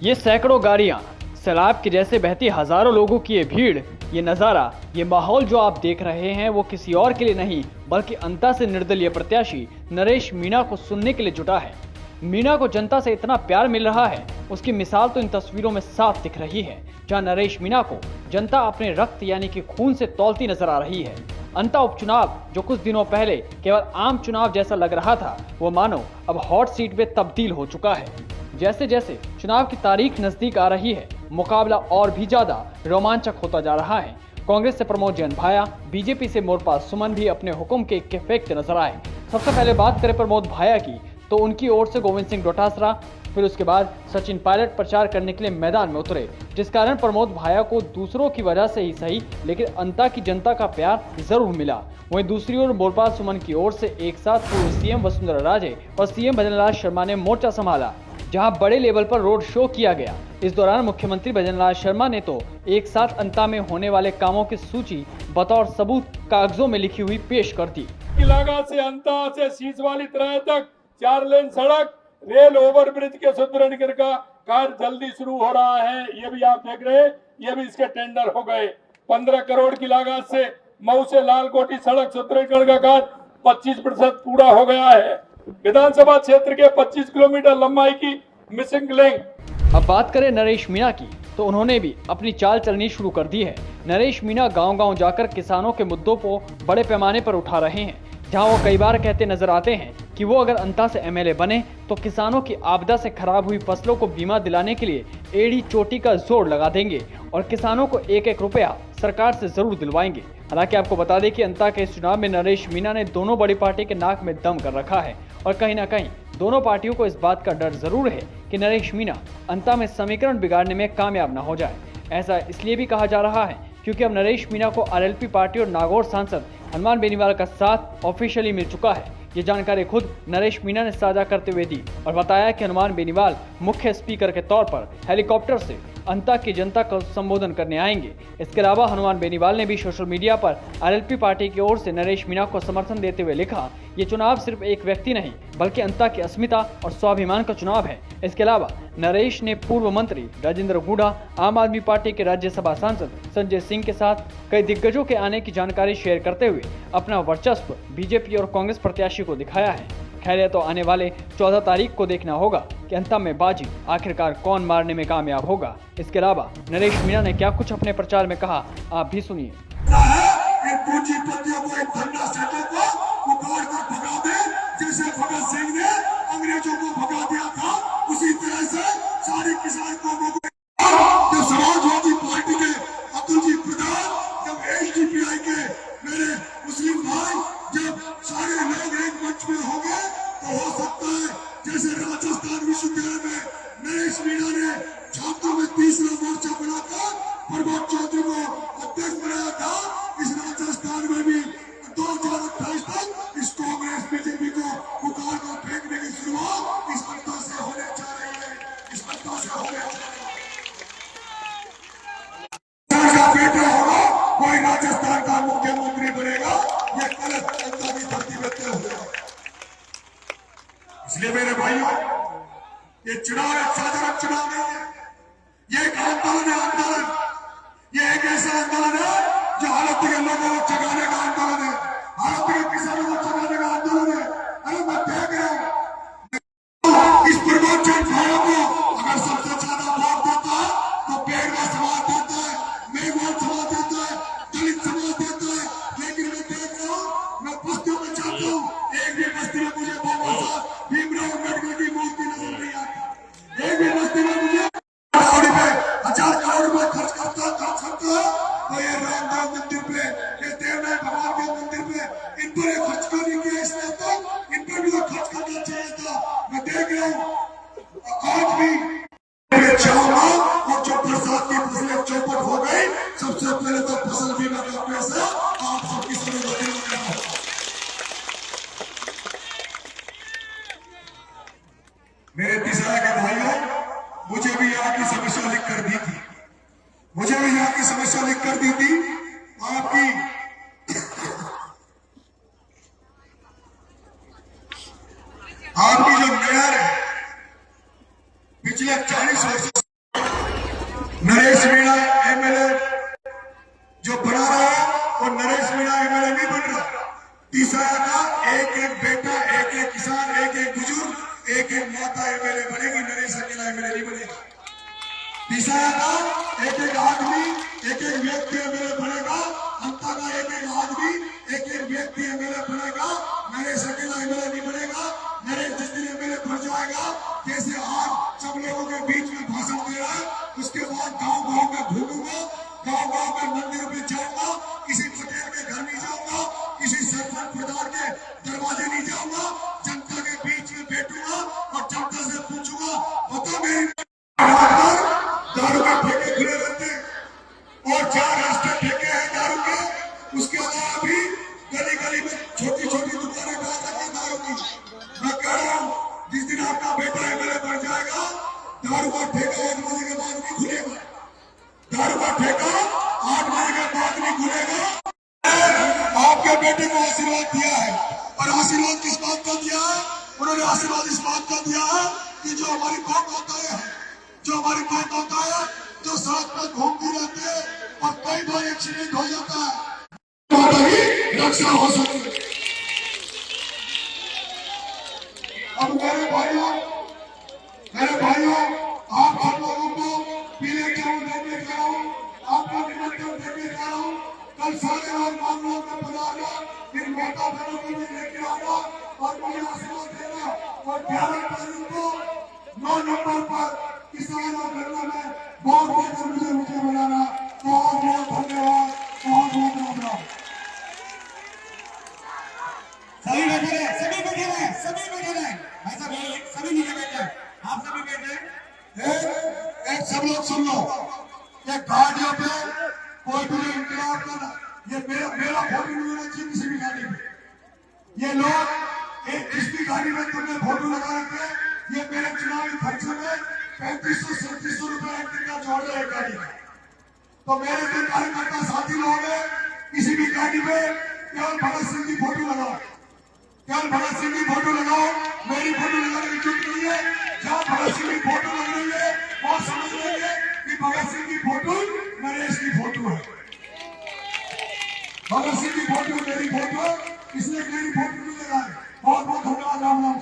ये सैकड़ों गाड़ियां, सैलाब के जैसे बहती हजारों लोगों की ये भीड़, ये नज़ारा, ये माहौल जो आप देख रहे हैं वो किसी और के लिए नहीं बल्कि अंता से निर्दलीय प्रत्याशी नरेश मीणा को सुनने के लिए जुटा है। मीणा को जनता से इतना प्यार मिल रहा है, उसकी मिसाल तो इन तस्वीरों में साफ दिख रही है, जहां नरेश मीणा को जनता अपने रक्त यानी कि खून से तौलती नजर आ रही है। अंता उपचुनाव जो कुछ दिनों पहले केवल आम चुनाव जैसा लग रहा था, वो मानो अब हॉट सीट में तब्दील हो चुका है। जैसे जैसे चुनाव की तारीख नजदीक आ रही है, मुकाबला और भी ज्यादा रोमांचक होता जा रहा है। कांग्रेस से प्रमोद जैन भाया, बीजेपी से मोरपाल सुमन भी अपने हुक्म के इक्के फेंकते नजर आए। सबसे पहले बात करें प्रमोद भाया की, तो उनकी ओर से गोविंद सिंह डोटासरा, फिर उसके बाद सचिन पायलट प्रचार करने के लिए मैदान में उतरे, जिस कारण प्रमोद भाया को दूसरों की वजह से ही सही लेकिन अंता की जनता का प्यार जरूर मिला। वहीं दूसरी ओर मोरपाल सुमन की ओर से एक साथ पूर्व सीएम वसुंधरा राजे और सीएम भजनलाल शर्मा ने मोर्चा संभाला, जहां बड़े लेवल पर रोड शो किया गया। इस दौरान मुख्यमंत्री भजनलाल शर्मा ने तो एक साथ अंता में होने वाले कामों की सूची बतौर सबूत कागजों में लिखी हुई पेश कर दी। इलाका से अंता से शीश वाली तरह तक 4 लेन सड़क, रेल ओवरब्रिज के सुदृढ़ीकरण का कार्य जल्दी शुरू हो रहा है। ये भी आप देख रहे हैं, ये भी इसके टेंडर हो गए। 15 करोड़ की लागत से मऊ से लालकोटी सड़क सुदृढ़ीकरण का कार्य 25% पूरा हो गया है। विधानसभा क्षेत्र के 25 किलोमीटर लंबाई की मिसिंग लिंक। अब बात करें नरेश मीणा की, तो उन्होंने भी अपनी चाल चलनी शुरू कर दी है। नरेश मीणा गांव-गांव जाकर किसानों के मुद्दों को बड़े पैमाने पर उठा रहे हैं, जहां वो कई बार कहते नजर आते हैं कि वो अगर अंता से एमएलए बने तो किसानों की आपदा से खराब हुई फसलों को बीमा दिलाने के लिए एड़ी चोटी का जोर लगा देंगे और किसानों को एक एक रुपया सरकार से जरूर दिलवाएंगे। हालांकि आपको बता दें कि अंता के इस चुनाव में नरेश मीणा ने दोनों बड़ी पार्टी के नाक में दम कर रखा है और कहीं ना कहीं दोनों पार्टियों को इस बात का डर जरूर है कि नरेश मीणा अंता में समीकरण बिगाड़ने में कामयाब न हो जाए। ऐसा इसलिए भी कहा जा रहा है क्योंकि अब नरेश मीणा को आरएलपी पार्टी और नागौर सांसद हनुमान बेनीवाल का साथ ऑफिशियली मिल चुका है। ये जानकारी खुद नरेश मीणा ने साझा करते हुए दी और बताया कि हनुमान बेनीवाल मुख्य स्पीकर के तौर पर हेलीकॉप्टर से अंता की जनता का संबोधन करने आएंगे। इसके अलावा हनुमान बेनीवाल ने भी सोशल मीडिया पर आरएलपी पार्टी की ओर से नरेश मीणा को समर्थन देते हुए लिखा, ये चुनाव सिर्फ एक व्यक्ति नहीं बल्कि अंता की अस्मिता और स्वाभिमान का चुनाव है। इसके अलावा नरेश ने पूर्व मंत्री राजेंद्र गुढ़ा, आम आदमी पार्टी के राज्यसभा सांसद संजय सिंह के साथ कई दिग्गजों के आने की जानकारी शेयर करते हुए अपना वर्चस्व बीजेपी और कांग्रेस प्रत्याशी को दिखाया है। खैर, यह तो आने वाले 14 तारीख को देखना होगा कि अंत में बाजी आखिरकार कौन मारने में कामयाब होगा। इसके अलावा नरेश मीणा ने क्या कुछ अपने प्रचार में कहा, आप भी सुनिए। जैसे भगत सिंह ने अंग्रेजों को भगा दिया था, उसी तरह से सारे किसान कौमों को जब समाजवादी पार्टी के अतुल जी प्रधान, जब एसडीपीआई के मेरे मुस्लिम भाई, जब सारे लोग एक मंच में होंगे तो हो सकता है जैसे राजस्थान विश्वविद्यालय में नरेश मीणा ने छात्रों में तीसरा मोर्चा बनाकर प्रमोद चौधरी को अध्यक्ष बनाया था, इस राजस्थान में भी 2028 तक इस कांग्रेस बीजेपी को पुकार कर फेंकने की शुरुआत इस अंता से होने जा रही है। इस अंता से होने जा रही है। का बेटा होगा, कोई राजस्थान का मुख्यमंत्री बनेगा, ये गलत अंता की धरती में तय होगा। इसलिए मेरे भाइयों, ये चुनाव एक साधारण चुनाव नहीं है, ये एक आंदोलन है। आंदोलन, ये एक ऐसा आंदोलन है जो हालत के लोगों को जगाने का आंदोलन है, हालत के किसानों को जगाने का आंदोलन है। अरे मैं देख रहा हूं इस प्रमोद जैन भाइयों को अगर सबसे ज्यादा वोट देता है तो पेड़वा समाज देता है, मेघवाल समाज देता है, दलित समाज देता है। लेकिन मैं देख रहा हूं, मैं बस्तियों में जाता हूं, एक भी बस्ती में मुझे बाबा साहब भीमराव अम्बेडकर की मूर्ति नजर नहीं आती। एक भी बस्ती में मुझे 1000 करोड़ रुपए खर्च करता है तो ये रामदेव मंदिर पे, ये देवनाथ भगवान के मंदिर पे, इन पर ये खर्च क्यों नहीं किया? इसलिए तो इन पर भी तो खर्च करना चाहिए था। मैं देख रहा हूँ आज भी चाहूंगा, और जो बरसात की फसलें चौपट हो गई, सबसे पहले तो फसल बीमा का पैसा आप सबकी समझ मेरे दिशा के भाइयों, मुझे भी यहाँ की समस्या लिख कर दी थी, मुझे भी यहाँ की समस्या लिख कर दी थी आपकी आपकी जो मेयर है पिछले 40 वर्षों नरेश मीणा एमएलए जो बना रहा है वो नरेश मीणा एमएलए नहीं बन रहा। तीसरा का एक एक बेटा, एक एक किसान, एक एक बुजुर्ग, एक एक माता एमएलए बनेगी, नरेश अकेला एमएलए नहीं बनेगा। तीसरा का एक एक आदमी, एक एक व्यक्ति एमएलए बनेगा। अंता का एक एक आदमी, एक एक व्यक्ति एमएलए बनेगा। नरेश अकेला एमएलए नहीं बनेगा। नरेश जिस दिन एमएलए बन जाएगा, जैसे आज सब लोगों के बीच में भाषण दे रहा है, उसके बाद गांव गांव में घूमूंगा, गांव गांव में मंदिर में जाऊंगा, किसी पटेल के घर नहीं जाऊंगा, किसी सरपंच प्रधान के दरवाजे नहीं जाऊंगा, जनता के बीच में बैठूंगा और जनता से पूछूंगा, बता मेरी दारू के ठेके खुले रहते हैं और 4 रास्ते ठेके हैं दारू के। उसके अलावा भी गली गली में छोटी छोटी दुकानें डाल रखी दारू की। मैं कह रहा हूँ जिस दिन आपका बेटा एमएलए बन जाएगा, दारू का ठेका 8 बजे के बाद नहीं खुलेगा। दारू का ठेका 8 बजे के बाद नहीं खुलेगा। आपके बेटे को आशीर्वाद दिया है और आशीर्वाद किस बात का दिया है? उन्होंने आशीर्वाद इस बात का दिया है कि जो हमारी कौम माताएं हैं, जो हमारी कौम माताएं हैं, जो सड़क पर घूमती रहती है और कई बार एक्सीडेंट हो जाता है, माता की रक्षा हो सके। अब मेरे भाइयों, आप सब लोगों को पीले चावल देने जा रहा हूँ, आपका निमंत्रण देने जा रहा हूँ। कल सारे लोग मामलों में पधारना, इन माता बहनों को भी लेके आना और मुझे आशीर्वाद देना। और 11 तारीख को 9 नंबर पर किसान और गन्ना में वोट देकर मुझे बनाना। बहुत बहुत धन्यवाद, बहुत बहुत राम। सभी बैठे रहे, सभी बैठे रहे, सभी बैठे रहे। भाई साहब सभी नीचे बैठे, आप सभी बैठे। एक सब लोग सुन लो, ये गाड़ियों पे कोई भी इंतजाम करना, ये मेरा फोटो नहीं होना चाहिए किसी भी गाड़ी में। ये लोग एक जिस भी गाड़ी में तुमने फोटो लगा रखे, ये मेरे चुनावी खर्चे में 3500-3700 रुपए एक दिन का जोड़ रहे गाड़ी में। तो मेरे जो कार्यकर्ता साथी लोग हैं, किसी भी गाड़ी में केवल भगत सिंह की फोटो लगाओ, केवल भगत सिंह की फोटो लगाओ। मेरी फोटो लगाने की जरूरत नहीं है। जहाँ भगत सिंह की फोटो लग रही है वो समझ लेंगे कि भगत सिंह की फोटो नरेश की फोटो है, भगत सिंह की फोटो मेरी फोटो है, इसलिए मेरी फोटो नहीं लगाए। बहुत बहुत धन्यवाद। राम राम।